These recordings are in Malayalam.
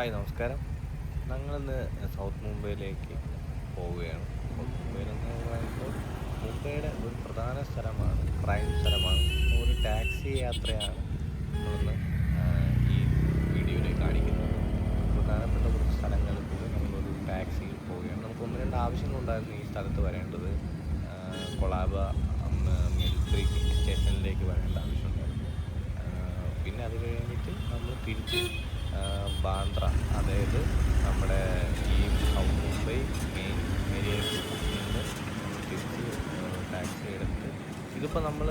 ഹായ് നമസ്കാരം. ഞങ്ങളിന്ന് സൗത്ത് മുംബൈയിലേക്ക് പോവുകയാണ്. സൗത്ത് മുംബൈയിലെന്ന് പറയുമ്പോൾ മുംബൈയുടെ ഒരു പ്രധാന സ്ഥലമാണ്, പ്രൈം സ്ഥലമാണ്. ഒരു ടാക്സി യാത്രയാണ് നമ്മളിന്ന് ഈ വീഡിയോയിൽ കാണിക്കുന്നത്. പ്രധാനപ്പെട്ട കുറച്ച് സ്ഥലങ്ങളിൽ കൂടി നമ്മളൊരു ടാക്സിയിൽ പോവുകയാണ്. നമുക്ക് ഒന്ന് രണ്ട് ആവശ്യങ്ങളുണ്ടായിരുന്നു ഈ സ്ഥലത്ത് വരേണ്ടത്. കൊളാബ മിലിറ്ററി സ്റ്റേഷനിലേക്ക് വരേണ്ട ആവശ്യമുണ്ടായിരുന്നു. പിന്നെ അത് കഴിഞ്ഞിട്ട് നമ്മൾ തിരിച്ച് ബാന്ദ്ര, അതായത് നമ്മുടെ ഈ സൗത്ത് മുംബൈ മെയിൻ ഏരിയയിൽ നിന്ന് തിരിച്ച് ടാക്സി എടുത്ത് ഇതിപ്പോൾ നമ്മൾ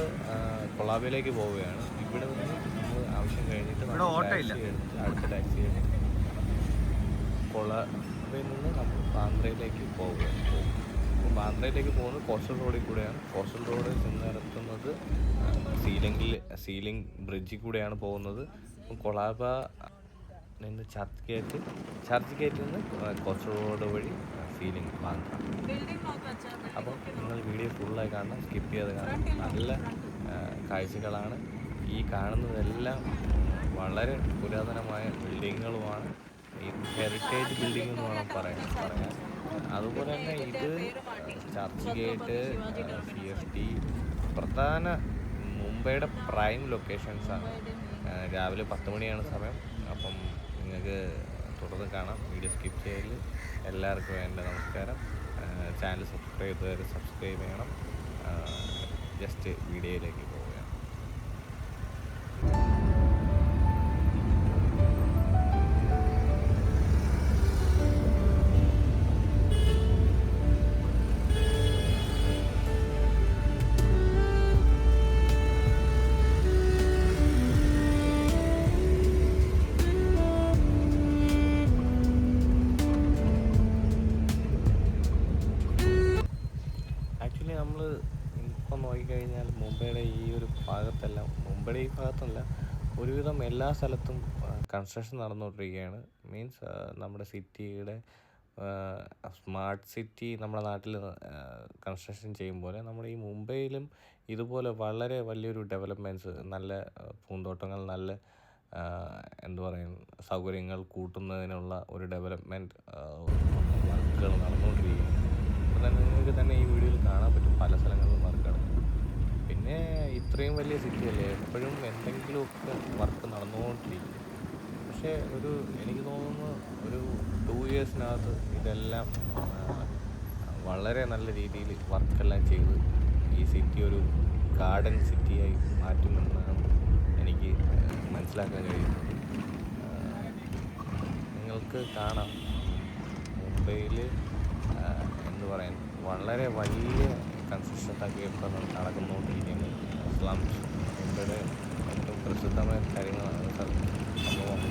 കൊളാബയിലേക്ക് പോവുകയാണ്. ഇവിടെ നിന്ന് നമ്മൾ ആവശ്യം കഴിഞ്ഞിട്ട് ടാക്സി എടുത്ത് അടുത്ത ടാക്സി എടുത്ത് കൊളാബയിൽ നിന്ന് നമ്മൾ ബാന്ദ്രയിലേക്ക് പോവുകയാണ്. അപ്പോൾ ബാന്ദ്രയിലേക്ക് പോകുന്നത് കോസ്റ്റൽ റോഡിൽ കൂടെയാണ്. കോസ്റ്റൽ റോഡ് ചെന്നിറക്കുന്നത് സീലിംഗ് ബ്രിഡ്ജിൽ കൂടെയാണ് പോകുന്നത്. കൊളാബ നിന്ന് ചർച്ച് ഗേറ്റിൽ നിന്ന് കോസ്റ്റൽ റോഡ് വഴി സീലിംഗ് ബാന്ദ്ര. അപ്പം നിങ്ങൾ വീഡിയോ ഫുള്ളായി കാണണം, സ്കിപ്പ് ചെയ്ത് കാണണം. നല്ല കാഴ്ചകളാണ്. ഈ കാണുന്നതെല്ലാം വളരെ പുരാതനമായ ബിൽഡിങ്ങുകളുമാണ്. ഈ ഹെറിറ്റേജ് ബിൽഡിംഗ് എന്ന് വേണം പറയാൻ. അതുപോലെ തന്നെ ഇത് ചർച്ച് ഗേറ്റ്, CST പ്രധാന മുംബൈയുടെ പ്രൈം ലൊക്കേഷൻസാണ്. രാവിലെ 10 മണിയാണ് സമയം. അപ്പം നിങ്ങൾക്ക് തുടർന്ന് കാണാം. വീഡിയോ സ്കിപ്പ് ചെയ്യൽ. എല്ലാവർക്കും എൻ്റെ നമസ്കാരം. ചാനൽ സബ്സ്ക്രൈബ് ചെയ്യണം. ജസ്റ്റ് വീഡിയോയിലേക്ക് പോവുകയാണ്. നമ്മൾ ഇപ്പം നോക്കിക്കഴിഞ്ഞാൽ മുംബൈയുടെ ഈ ഒരു ഭാഗത്തല്ല, ഒരുവിധം എല്ലാ സ്ഥലത്തും കൺസ്ട്രക്ഷൻ നടന്നുകൊണ്ടിരിക്കുകയാണ്. മീൻസ് നമ്മുടെ സിറ്റിയുടെ സ്മാർട്ട് സിറ്റി നമ്മുടെ നാട്ടിൽ കൺസ്ട്രക്ഷൻ ചെയ്യും പോലെ നമ്മുടെ ഈ മുംബൈയിലും ഇതുപോലെ വളരെ വലിയൊരു ഡെവലപ്മെൻറ്റ്സ്, നല്ല പൂന്തോട്ടങ്ങൾ, നല്ല സൗകര്യങ്ങൾ കൂട്ടുന്നതിനുള്ള ഒരു ഡെവലപ്മെൻറ്റ് വർക്കുകൾ നടന്നുകൊണ്ടിരിക്കുകയാണ്. അപ്പോൾ തന്നെ നിങ്ങൾക്ക് തന്നെ ഈ വീഡിയോയിൽ കാണാൻ പറ്റും പല സ്ഥലങ്ങളിലും വർക്ക് നടക്കും. പിന്നെ ഇത്രയും വലിയ സിറ്റിയല്ലേ, എപ്പോഴും എന്തെങ്കിലുമൊക്കെ വർക്ക് നടന്നുകൊണ്ടിരിക്കും. പക്ഷേ എനിക്ക് തോന്നുന്നു ഒരു 2 ഇയേഴ്സിനകത്ത് ഇതെല്ലാം വളരെ നല്ല രീതിയിൽ വർക്കെല്ലാം ചെയ്ത് ഈ സിറ്റി ഒരു ഗാർഡൻ സിറ്റിയായി മാറ്റുമെന്നാണ് എനിക്ക് മനസ്സിലാക്കാൻ കഴിയുന്നത്. നിങ്ങൾക്ക് കാണാം മുംബൈയിൽ വളരെ വലിയ കൺസ്ട്രക്ഷനൊക്കെ ഇപ്പോൾ നടക്കുന്നുകൊണ്ടിരിക്കുന്നത്. മുംബൈയുടെ ഏറ്റവും പ്രസിദ്ധമായ കാര്യങ്ങളാണ് സംഭവമാണ്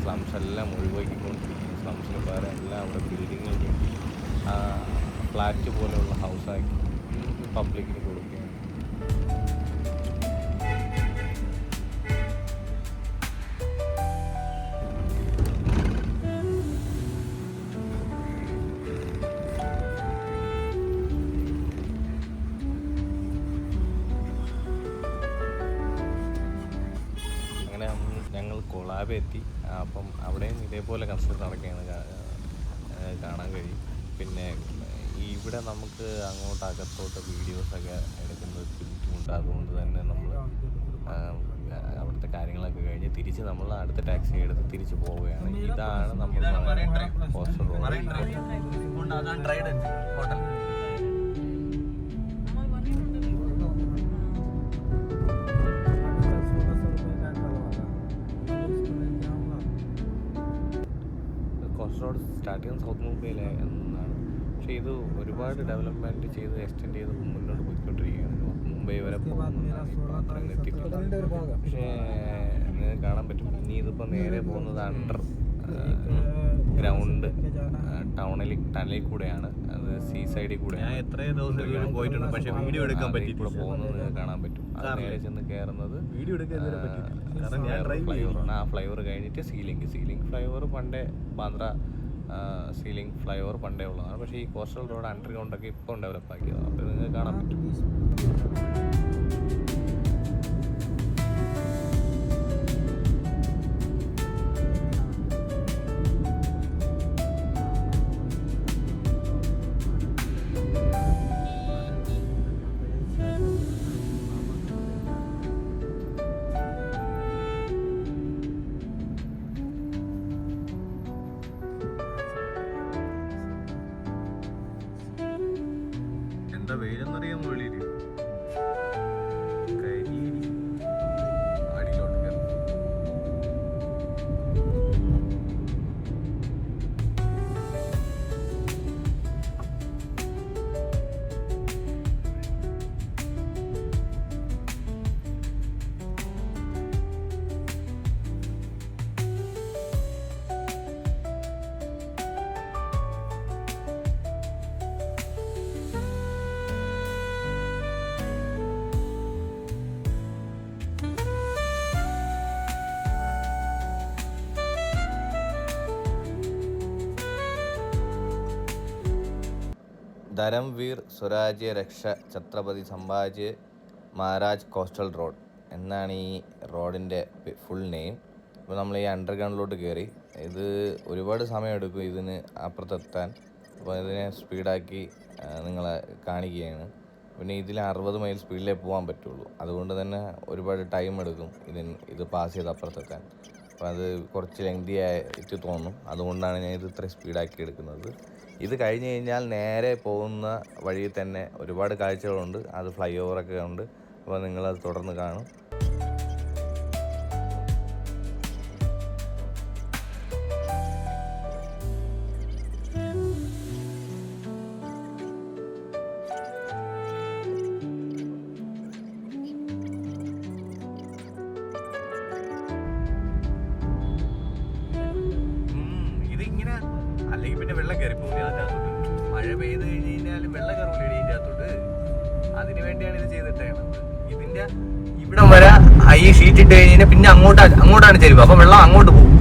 സ്ലംസ് എല്ലാം ഒഴിവാക്കിക്കൊണ്ടിരിക്കുന്നത്. സ്ലംസിന് പകരം എല്ലാം അവിടെ ബിൽഡിങ്ങുകൾ കെട്ടി ഫ്ലാറ്റ് പോലെയുള്ള ഹൗസാക്കി പബ്ലിക്കിന് കൊടുക്കുകയാണ്. ഞങ്ങൾ കൊളാബ എത്തി. അപ്പം അവിടെയും ഇതേപോലെ കൺസ്ട്രക്ഷൻ നടക്കുകയാണ് കാണാൻ കഴിയും. പിന്നെ ഇവിടെ നമുക്ക് അകത്തോട്ട് വീഡിയോസൊക്കെ എടുക്കുന്നത് ബുദ്ധിമുട്ടായതുകൊണ്ട് തന്നെ നമ്മൾ അവിടുത്തെ കാര്യങ്ങളൊക്കെ കഴിഞ്ഞ് തിരിച്ച് നമ്മൾ അടുത്ത ടാക്സി എടുത്ത് തിരിച്ച് പോവുകയാണ്. ഇതാണ് നമ്മൾ കോസ്റ്റൽ റോഡ്. റോഡ് സ്റ്റാർട്ട് ചെയ്യുന്നത് സൗത്ത് മുംബൈയിലെ എന്നാണ്. പക്ഷേ ഇത് ഒരുപാട് ഡെവലപ്മെൻറ്റ് ചെയ്ത് എക്സ്റ്റെൻഡ് ചെയ്ത് മുന്നോട്ട് പോയിക്കൊണ്ടിരിക്കുകയാണ്. മുംബൈ വരെ പോകുന്നതാണ്. ഇപ്പോൾ അത്രയും എത്തിയിട്ടില്ല. പക്ഷേ നിങ്ങൾക്ക് കാണാൻ പറ്റും. ഇനി ഇതിപ്പോൾ നേരെ പോകുന്നത് അണ്ടർ ഗ്രൗണ്ട് ടണലിൽ കൂടെയാണ്. അത് സീ സൈഡിൽ കൂടെയാണ്. ഞാൻ എത്രയും ദിവസം പോയിട്ടുണ്ട്, പക്ഷേ വീഡിയോ എടുക്കാൻ പറ്റി കൂടെ പോകുന്നത് നിങ്ങൾക്ക് കാണാൻ പറ്റും. അത് നേരെ ചെന്ന് കയറുന്നത് ഫ്ലൈഓവറാണ്. ആ ഫ്ലൈഓവർ കഴിഞ്ഞിട്ട് സീലിംഗ് ഫ്ലൈഓവർ പണ്ടേ ബാന്ദ്ര സീലിംഗ് ഫ്ലൈഓവർ പണ്ടേ ഉള്ളതാണ്. പക്ഷേ ഈ കോസ്റ്റൽ റോഡ് അണ്ടർഗ്രൗണ്ടൊക്കെ ഇപ്പോൾ ഡെവലപ്പാക്കിയതാണ്. അപ്പോൾ നിങ്ങൾക്ക് കാണാൻ പറ്റും. വെയിലെന്ന് പറയുമ്പോൾ വെളിയിൽ ധരംവീർ സ്വരാജ്യ രക്ഷ ഛത്രപതി സംഭാജി മഹാരാജ് കോസ്റ്റൽ റോഡ് എന്നാണ് ഈ റോഡിൻ്റെ ഫുൾ നെയിം. ഇപ്പോൾ നമ്മൾ ഈ അണ്ടർഗ്രൗണ്ടിലോട്ട് കയറി. ഇത് ഒരുപാട് സമയമെടുക്കും ഇതിന് അപ്പുറത്തെത്താൻ. അപ്പോൾ ഇതിനെ സ്പീഡാക്കി നിങ്ങളെ കാണിക്കുകയാണ്. പിന്നെ ഇതിൽ 60 മൈൽ സ്പീഡിലേ പോകാൻ പറ്റുള്ളൂ. അതുകൊണ്ട് തന്നെ ഒരുപാട് ടൈം എടുക്കും ഇത് പാസ് ചെയ്ത് അപ്പുറത്തെത്താൻ. അപ്പോൾ അത് കുറച്ച് ലെങ്തി ആയിട്ട് തോന്നും. അതുകൊണ്ടാണ് ഞാൻ ഇത് ഇത്ര സ്പീഡാക്കി എടുക്കുന്നത്. ഇത് കഴിഞ്ഞ് കഴിഞ്ഞാൽ നേരെ പോകുന്ന വഴിയിൽ തന്നെ ഒരുപാട് കാഴ്ചകളുണ്ട്. അത് ഫ്ലൈ ഓവറൊക്കെ ഉണ്ട്. അപ്പോൾ നിങ്ങളത് തുടർന്ന് കാണും. ഇതിങ്ങനെ അല്ലെങ്കിൽ പിന്നെ വെള്ളം കയറി പോകും അതിനകത്തോട്ട്. മഴ പെയ്ത് കഴിഞ്ഞ് കഴിഞ്ഞാൽ വെള്ളം കയറില്ല ഇതിൻ്റെ അകത്തോട്ട്. അതിന് വേണ്ടിയാണ് ഇത് ചെയ്തിട്ടേണത്. ഇതിന്റെ ഇവിടം വരെ ഈ ഷീറ്റ് ഇട്ട് കഴിഞ്ഞാൽ പിന്നെ അങ്ങോട്ടാണ് ചെരുവ്. അപ്പൊ വെള്ളം അങ്ങോട്ട് പോകും.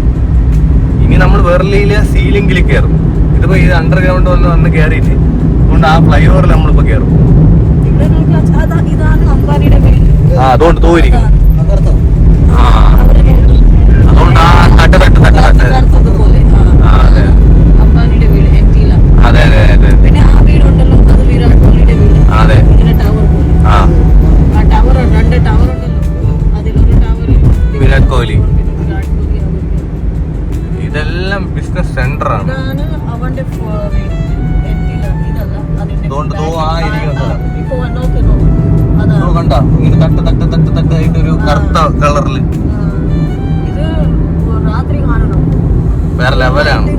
ഇനി നമ്മൾ വെർലിയിലെ സീലിംഗിൽ കയറും. ഇതിപ്പോ ഇത് അണ്ടർഗ്രൗണ്ട് വന്ന് കയറിയില്ലേ, അതുകൊണ്ട് ആ ഫ്ലൈ ഓവറിൽ നമ്മളിപ്പോ കയറും. അതുകൊണ്ട് തോന്നിരിക്കും. അതുകൊണ്ട് ആ തട്ട് തട്ട് തട്ട് തട്ട് അതെ അതെ അതെ പിന്നെ ആ വീടുണ്ടല്ലോ, അത് വിരാട് കോഹ്ലിയുടെ വീട്. അതെ, ടവർ 2 ടവർ ഉണ്ടല്ലോ, അതിലൊരു ടവറിൽ വിരാട് കോഹ്ലി. ഇതെല്ലാം ബിസിനസ് സെന്റർ ആണ്. ഇതാണ് അവന്റെ കണ്ടോ ഇങ്ങനെ തട്ട് തട്ട് തട്ട് തട്ട് അതിന്റെ ഒരു കറുത്ത കളറില്. ഇത് രാത്രി കാണണം, വേറെ ലെവലാണ്.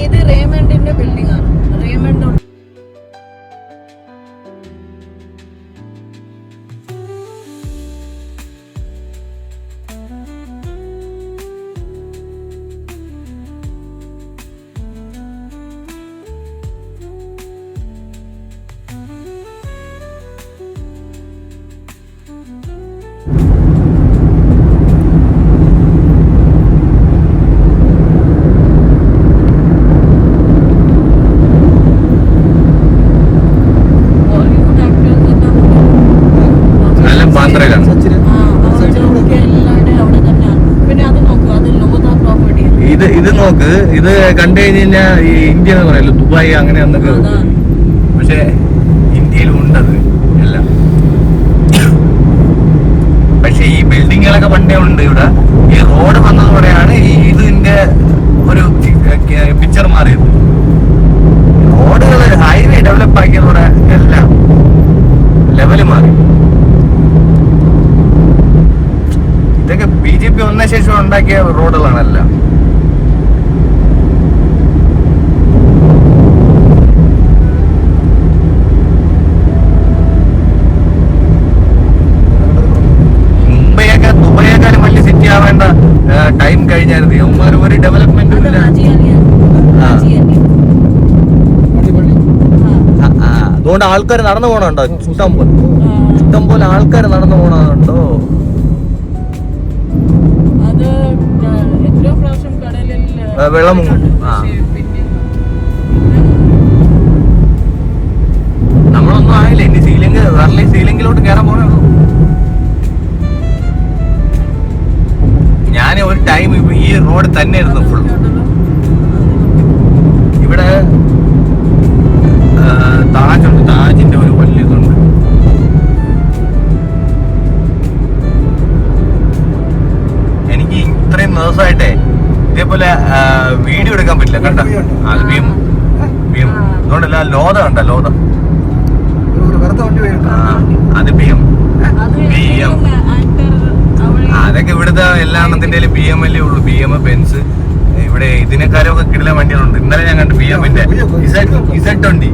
ഇത് റേമണ്ടിന്റെ ബിൽഡിംഗ് ആണ്. റേമണ്ട് ഇത് നോക്ക്, ഇത് കണ്ടു കഴിഞ്ഞ് കഴിഞ്ഞാൽ ഈ ഇന്ത്യ എന്ന് പറയല്ലോ, ദുബായ് അങ്ങനെ എന്നൊക്കെ. പക്ഷെ ഇന്ത്യയിലും ഉണ്ടത് എല്ലാം. പക്ഷെ ഈ ബിൽഡിങ്ങുകളൊക്കെ പണ്ടേ ഉണ്ട് ഇവിടെ. ഈ റോഡ് വന്നതോടെയാണ് ഇതിന്റെ ഒരു പിക്ചർ മാറിയത്. റോഡുകൾ ഹൈവേ ഡെവലപ്പ് ആക്കിയതോടെ എല്ലാം ലെവല് മാറി. ഇതൊക്കെ BJP വന്ന ശേഷം ഉണ്ടാക്കിയ റോഡുകളാണെല്ലാം. ദുബായേക്കാളും വലിയ സിറ്റി ആവേണ്ട ടൈം കഴിഞ്ഞായിരുന്നു. അവന്മാർ ഒരു ഡെവലപ്മെന്റും ഇല്ല. അതുകൊണ്ട് ആൾക്കാർ നടന്നു പോണുണ്ടോ? ഇഷ്ടം പോലെ ആൾക്കാർ നടന്നു പോണുണ്ടോ? വെള്ളം നമ്മളൊന്നും ആയില്ല. ഇനി സീലിംഗിലോട്ട് കയറാൻ പോണേ ഉള്ളൂ. ഞാൻ ഒരു ടൈം ഈ റോഡ് തന്നെ ആയിരുന്നു ഫുൾ. ഇവിടെ താജുണ്ട്, താജിന്റെ ഒരു വലിയ ഇതുണ്ട്. എനിക്ക് ഇത്രയും ദിവസമായിട്ടേ ഇതേപോലെ വീഡിയോ എടുക്കാൻ പറ്റില്ല. കണ്ട BM. അതുകൊണ്ടല്ല ലോത കണ്ട ലോത, അത് BM. BM അതൊക്കെ ഇവിടുത്തെ എല്ലാ എണ്ണത്തിന്റെ BM അല്ലേ ഉള്ളൂ. BM, Benz. ഇവിടെ ഇതിനെക്കാളും ഒക്കെ കിടിലൻ വണ്ടികളുണ്ട്. ഇന്നലെ ഞാൻ കണ്ടു BM-ന്റെ Z20.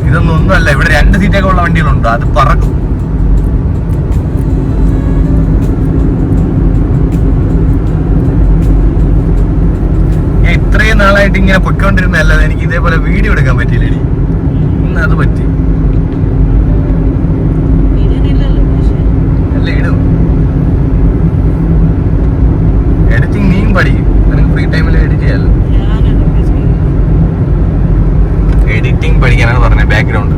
ഇതൊന്നും ഒന്നുമല്ല. ഇവിടെ 2 സീറ്റൊക്കെ ഉള്ള വണ്ടികളുണ്ട്. അത് പറക്കും. ഞാൻ ഇത്രയും നാളായിട്ട് ഇങ്ങനെ പൊയ്ക്കൊണ്ടിരുന്നല്ലാതെ എനിക്ക് ഇതേപോലെ വീഡിയോ എടുക്കാൻ പറ്റിയില്ല. ഇന്ന് അത് പറ്റി. അല്ല ഇടും. എഡിറ്റിംഗ് നീയും പഠിക്കും. നിനക്ക് ഫ്രീ ടൈമിൽ എഡിറ്റ് ചെയ്യാമല്ലോ. എഡിറ്റിംഗ് പഠിക്കാനാണ് പറഞ്ഞത്. ബാക്ക്ഗ്രൗണ്ട്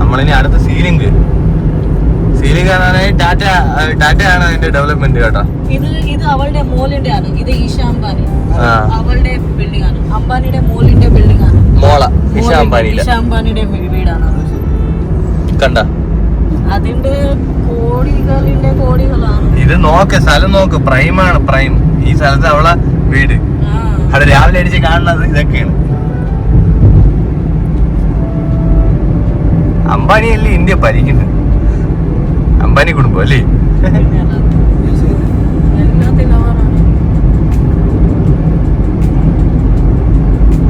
നമ്മളിനി അടുത്ത സീലിംഗ് കാണാനായി ടാറ്റയാണ് അതിന്റെ ഡെവലപ്മെന്റ് കേട്ടോ. ഇത് അവളുടെ മോളിന്റെ ആണ്. ഇത് ഈശാ അംബാനി അവളുടെ ബിൽഡിംഗ് ആണ്. അംബാനിയുടെ മോളിന്റെ ബിൽഡിംഗ് ആണ്. മോള ഈശാ അംബാനിയുടെ വീടാണ്. കണ്ട അതിന്റെ കോടികളാണ്. ഇത് നോക്ക്, സ്ഥലം നോക്ക്. പ്രൈമാണ്, പ്രൈം. ഈ സ്ഥലത്ത് അവളെ വീട്. അവിടെ രാവിലെ അടിച്ച് കാണുന്നത് ഇതൊക്കെയാണ്. അംബാനിയല്ലേ ഇന്ത്യ ഭരിക്കുന്നത്. അംബാനി കുടുംബം അല്ലേ?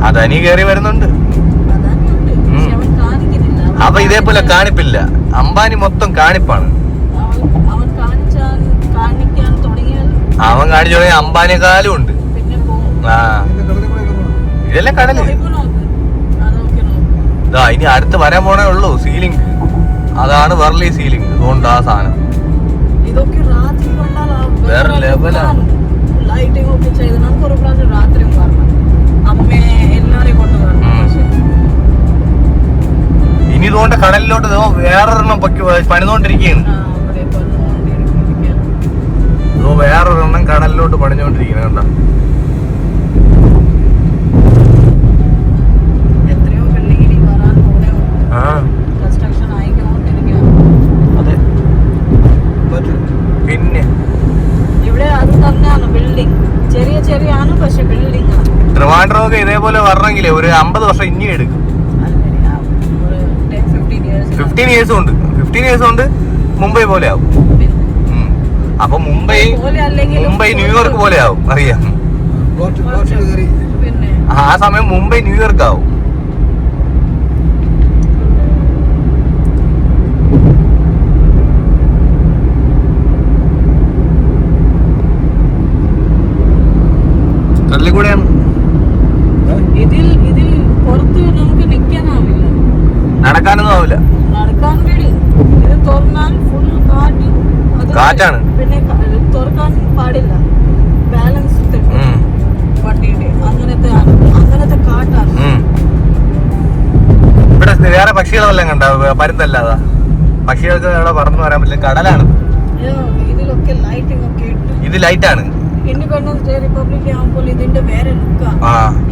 അദാനി കയറി വരുന്നുണ്ട്. അവ ഇതേപോലെ കാണിപ്പില്ല. അംബാനി മൊത്തം കാണിപ്പാണ്. അവൻ കാണിച്ചു തുടങ്ങിയ അംബാനിയെക്കാളും ഉണ്ട്. ആ ഇതെല്ലാം കടല്. ഇതാ ഇനി അടുത്ത് വരാൻ പോണേ ഉള്ളൂ സീലിംഗ്. അതാണ് വെർലി സീലിംഗ്. അതുകൊണ്ട് ആ സാധനം വേറെ ലെവലാണ്. ഇനി ഇതുകൊണ്ട് കടലിലോട്ട് വേറൊരെണ്ണം പണിതുകൊണ്ടിരിക്കുകയാണ്. വേറൊരെണ്ണം കടലിലോട്ട് പണിഞ്ഞോണ്ടിരിക്കുന്നത് കണ്ട. അതെ. പിന്നെ ഇവിടെ അത് തന്നെയാണ് ബിൽഡിംഗ്. ചെറിയ ആണ്, പക്ഷെ ബിൽഡിംഗ് ആണ്. ട്രിവാൻഡ്രമൊക്കെ ഇതേപോലെ വരണമെങ്കിലേ ഒരു 50 വർഷം ഇനി എടുക്കും. 15 ഇയേഴ്സ് കൊണ്ട് മുംബൈ പോലെ ആവും. അപ്പൊ മുംബൈ ന്യൂയോർക്ക് പോലെ ആവും. അറിയാം. ആ സമയം മുംബൈ ന്യൂയോർക്ക് ആവും. കടലിൽ ഇതിൽ പുറത്ത് നമുക്ക് നിൽക്കാനാവില്ല. നടക്കാനൊന്നും ആവില്ല. നടക്കാൻ വേണ്ടി ഇത് തുറന്നാൽ ഫുൾ കാറ്റാണ്. പിന്നെ തുറക്കാൻ പാടില്ല. ബാലൻസ് വണ്ടിയുടെ അങ്ങനത്തെ കാറ്റാണ്. ഇവിടെ വേറെ പക്ഷികളെല്ലാം കണ്ട പരുന്തല്ലാതാ. പക്ഷികൾക്ക് അവിടെ പറന്നു വരാൻ പറ്റില്ല. കടലാണ്. ഇതിലൊക്കെ ലൈറ്റിംഗ് ഒക്കെ ഇട്ട്. ഇത് ലൈറ്റാണ്. ഇൻഡിപെൻഡൻസ് ഡേ, റിപ്പബ്ലിക് ഡേ ആകുമ്പോൾ ഇതിന്റെ വേറെ ലുക്കാണ്.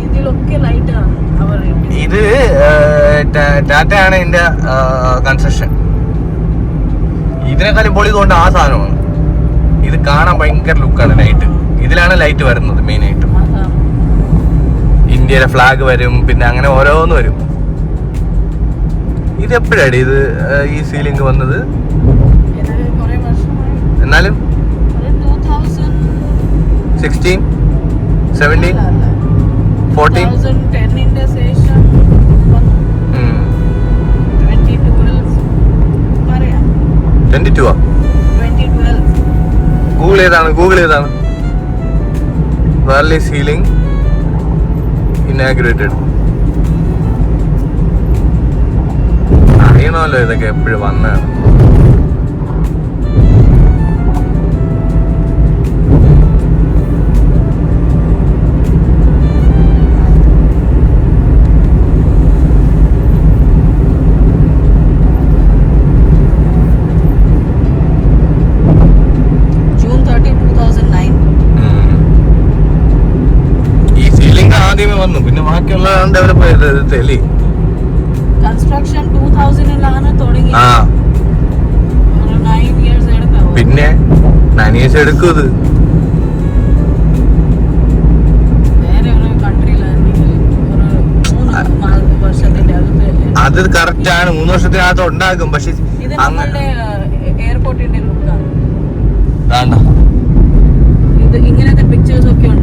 ഇതിലൊക്കെ ലൈറ്റാണ് അവർ. ഇത് ടാറ്റയാണ് ഇതിന്റെ കൺസ്ട്രക്ഷൻ. ഇതിനേക്കാളും പൊളി കൊണ്ട് ആ സാധനമാണ്. ഇത് കാണാൻ ഭയങ്കര ലുക്കാണ്. ലൈറ്റ് ഇതിലാണ് ലൈറ്റ് വരുന്നത് മെയിൻ ആയിട്ടും. ഇന്ത്യയുടെ ഫ്ലാഗ് വരും, പിന്നെ അങ്ങനെ ഓരോന്ന് വരും. ഇത് എപ്പോഴാണ് ഇത് ഈ സീലിംഗ് വന്നത്? എന്നാലും 16, 17, 14 22 ഗൂഗിൾ ഏതാണ് വെർലി സീലിംഗ് ഇനാഗുറേറ്റഡ്. അറിയണമല്ലോ ഇതൊക്കെ എപ്പോഴും വന്നതാണ്. വന്നു പിന്നെ ബാക്കിയുള്ള ഡെവലപ്പ് ചെയ്തത് തെലി കൺസ്ട്രക്ഷൻ 2000-ലാണ് തുടങ്ങി. പിന്നെ 9 years എടുക്കും ഇത്. അത് കറക്റ്റ് ആണ്, 3 വർഷത്തിനകത്ത് ഉണ്ടാക്കും. പക്ഷെ ഇത് നമ്മളുടെ എയർപോർട്ടിന്റെ ലുക്കാണ്. വേണ്ട, ഇത് ഇങ്ങനത്തെ പിക്ചേഴ്സ് ഒക്കെ ഉണ്ട്